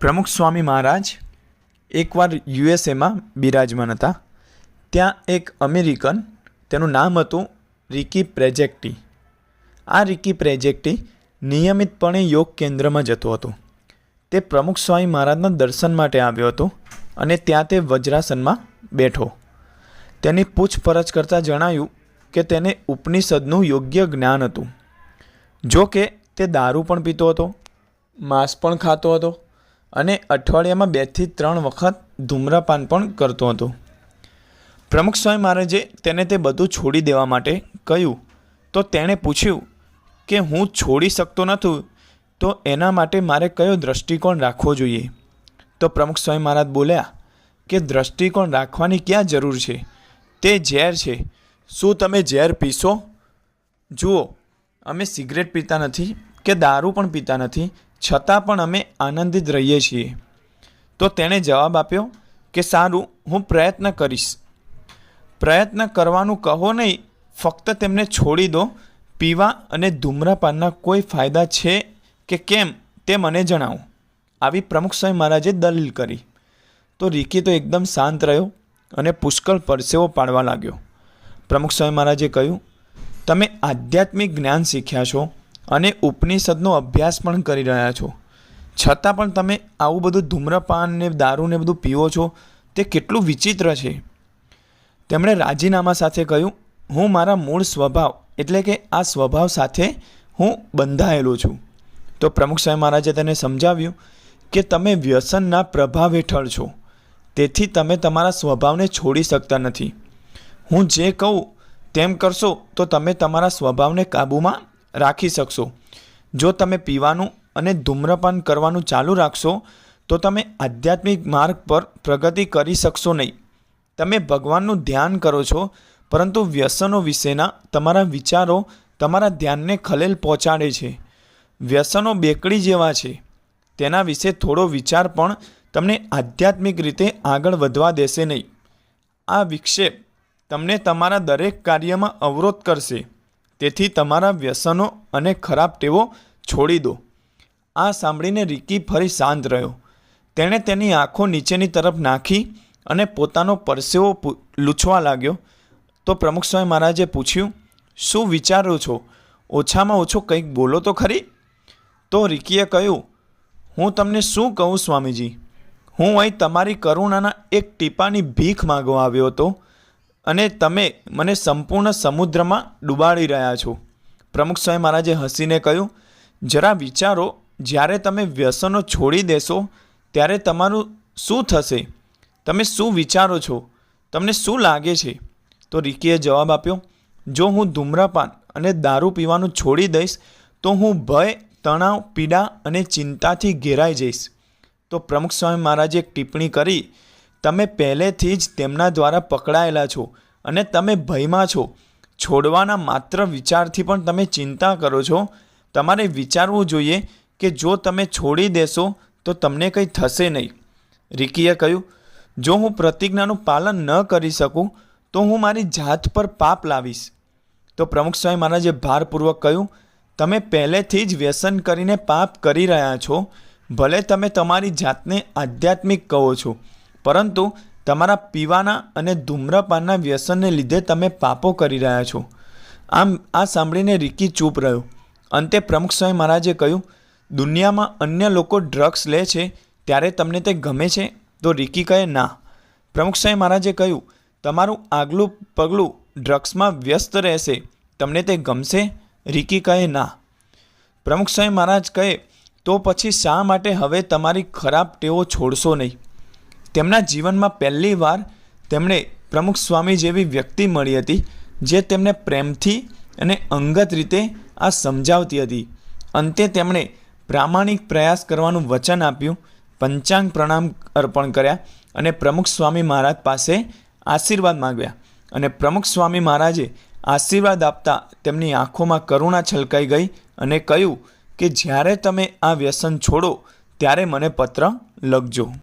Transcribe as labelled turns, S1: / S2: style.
S1: પ્રમુખ સ્વામી મહારાજ એકવાર યુએસએમાં બિરાજમાન હતા. ત્યાં એક અમેરિકન, તેનું નામ હતું રિકી પ્રેજેક્ટી. આ રિકી પ્રેજેક્ટી નિયમિતપણે યોગ કેન્દ્રમાં જતો હતો. તે પ્રમુખ સ્વામી મહારાજના દર્શન માટે આવ્યો હતો અને ત્યાં તે વજ્રાસનમાં બેઠો. તેની પૂછપરછ કરતાં જણાયું કે તેને ઉપનિષદનું યોગ્ય જ્ઞાન હતું. જો કે તે દારૂ પણ પીતો હતો, માંસ પણ ખાતો હતો અને અઠવાડિયામાં 2 થી 3 વખત ધૂમ્રપાન પણ કરતો હતો. પ્રમુખ સ્વામી મહારાજે તેને તે બધું છોડી દેવા માટે કહ્યું તો તેણે પૂછ્યું કે હું છોડી શકતો નથી, તો એના માટે મારે કયો દૃષ્ટિકોણ રાખવો જોઈએ? તો પ્રમુખ સ્વામી મહારાજ બોલ્યા કે દૃષ્ટિકોણ રાખવાની ક્યાં જરૂર છે? તે ઝેર છે. શું તમે ઝેર પીશો? જુઓ, અમે સિગરેટ પીતા નથી કે દારૂ પણ પીતા નથી, છતાં પણ અમે આનંદિત રહીએ છીએ. તો તેણે જવાબ આપ્યો કે સારું, હું પ્રયત્ન કરીશ. પ્રયત્ન કરવાનું કહો નહીં, ફક્ત તેમને છોડી દો. પીવા અને ધૂમ્રપાનના કોઈ ફાયદા છે કે કેમ તે મને જણાવો. આવી પ્રમુખ સ્વામી મહારાજે દલીલ કરી. તો રિકી તો એકદમ શાંત રહ્યો અને પુષ્કળ પરસેવો પાડવા લાગ્યો. પ્રમુખ સ્વામી મહારાજે કહ્યું, તમે આધ્યાત્મિક જ્ઞાન શીખ્યા છો અને ઉપનિષદનો અભ્યાસ પણ કરી રહ્યા છો, છતાં પણ તમે આવું બધું ધૂમ્રપાન ને દારૂ ને બધું પીવો છો, તે કેટલું વિચિત્ર છે. તેમણે રાજીનામા સાથે કહ્યું, હું મારા મૂળ સ્વભાવ એટલે કે આ સ્વભાવ સાથે હું બંધાયેલો છું. તો પ્રમુખ સ્વામી મહારાજે તેને સમજાવ્યું કે તમે વ્યસનના પ્રભાવ હેઠળ છો, તેથી તમે તમારા સ્વભાવને છોડી શકતા નથી. હું જે કહું તેમ કરશો તો તમે તમારા સ્વભાવને કાબૂમાં રાખી શકશો. જો તમે પીવાનું અને ધૂમ્રપાન કરવાનું ચાલુ રાખશો તો તમે આધ્યાત્મિક માર્ગ પર પ્રગતિ કરી શકશો નહીં. તમે ભગવાનનું ધ્યાન કરો છો, પરંતુ વ્યસનો વિશેના તમારા વિચારો તમારા ધ્યાનને ખલેલ પહોંચાડે છે. વ્યસનો બેકડી જેવા છે, તેના વિશે થોડો વિચાર પણ તમને આધ્યાત્મિક રીતે આગળ વધવા દેશે નહીં. આ વિક્ષેપ તમને તમારા દરેક કાર્યમાં અવરોધ કરશે. તેથી તમારા વ્યસનો અને ખરાબ ટેવો છોડી દો. આ સાંભળીને રિકી ફરી શાંત રહ્યો. તેણે તેની આંખો નીચેની તરફ નાખી અને પોતાનો પરસેવો લૂછવા લાગ્યો. તો પ્રમુખ સ્વામી મહારાજે પૂછ્યું, શું વિચારો છો? ઓછામાં ઓછો કંઈક બોલો તો ખરી. તો રિકીએ કહ્યું, હું તમને શું કહું સ્વામીજી, હું અહીં તમારી કરુણાના એક ટીપાની ભીખ માગવા આવ્યો હતો અને તમે મને સંપૂર્ણ સમુદ્રમાં ડૂબાડી રહ્યા છો. પ્રમુખ સ્વામી મહારાજે હસીને કહ્યું, જરા વિચારો, જ્યારે તમે વ્યસનો છોડી દેશો ત્યારે તમારું શું થશે? તમે શું વિચારો છો? તમને શું લાગે છે? તો રિકીએ જવાબ આપ્યો, જો હું ધૂમ્રપાન અને દારૂ પીવાનું છોડી દઈશ તો હું ભય, તણાવ, પીડા અને ચિંતાથી ઘેરાઈ જઈશ. તો પ્રમુખ સ્વામી મહારાજે એક ટિપ્પણી કરી, તમે પહેલેથી જ તેમના દ્વારા પકડાયેલા છો અને તમે ભયમાં છો. છોડવાના માત્ર વિચારથી પણ તમે ચિંતા કરો છો. તમારે વિચારવું જોઈએ કે જો તમે છોડી દેશો તો તમને કંઈ થશે નહીં. રિકીએ કહ્યું, જો હું પ્રતિજ્ઞાનું પાલન ન કરી શકું તો હું મારી જાત પર પાપ લાવીશ. તો પ્રમુખ સ્વામી મહારાજે ભારપૂર્વક કહ્યું, તમે પહેલેથી જ વ્યસન કરીને પાપ કરી રહ્યા છો. ભલે તમે તમારી જાતને આધ્યાત્મિક કહો છો, પરંતુ તમારા પીવાના અને ધૂમ્રપાનના વ્યસનને લીધે તમે પાપો કરી રહ્યા છો. આમ આ સાંભળીને રિકી ચૂપ રહ્યો. અંતે પ્રમુખ સ્વામી મહારાજે કહ્યું, દુનિયામાં અન્ય લોકો ડ્રગ્સ લે છે ત્યારે તમને તે ગમે છે? તો રિકી કહે, ના. પ્રમુખ સ્વામી મહારાજે કહ્યું, તમારું આગલું પગલું ડ્રગ્સમાં વ્યસ્ત રહેશે, તમને તે ગમશે? રિકી કહે, ના. પ્રમુખ સ્વામી મહારાજ કહે, તો પછી શા માટે હવે તમારી ખરાબ ટેવો છોડશો નહીં? તેમના જીવનમાં પહેલી વાર તેમણે પ્રમુખ સ્વામી જેવી વ્યક્તિ મળી હતી જે તેમને પ્રેમથી અને અંગત રીતે આ સમજાવતી હતી. અંતે તેમણે પ્રામાણિક પ્રયાસ કરવાનું વચન આપ્યું, પંચાંગ પ્રણામ અર્પણ કર્યા અને પ્રમુખ સ્વામી મહારાજ પાસે આશીર્વાદ માગ્યા. અને પ્રમુખ સ્વામી મહારાજે આશીર્વાદ આપતા તેમની આંખોમાં કરુણા છલકાઈ ગઈ અને કહ્યું કે જ્યારે તમે આ વ્યસન છોડો ત્યારે મને પત્ર લખજો.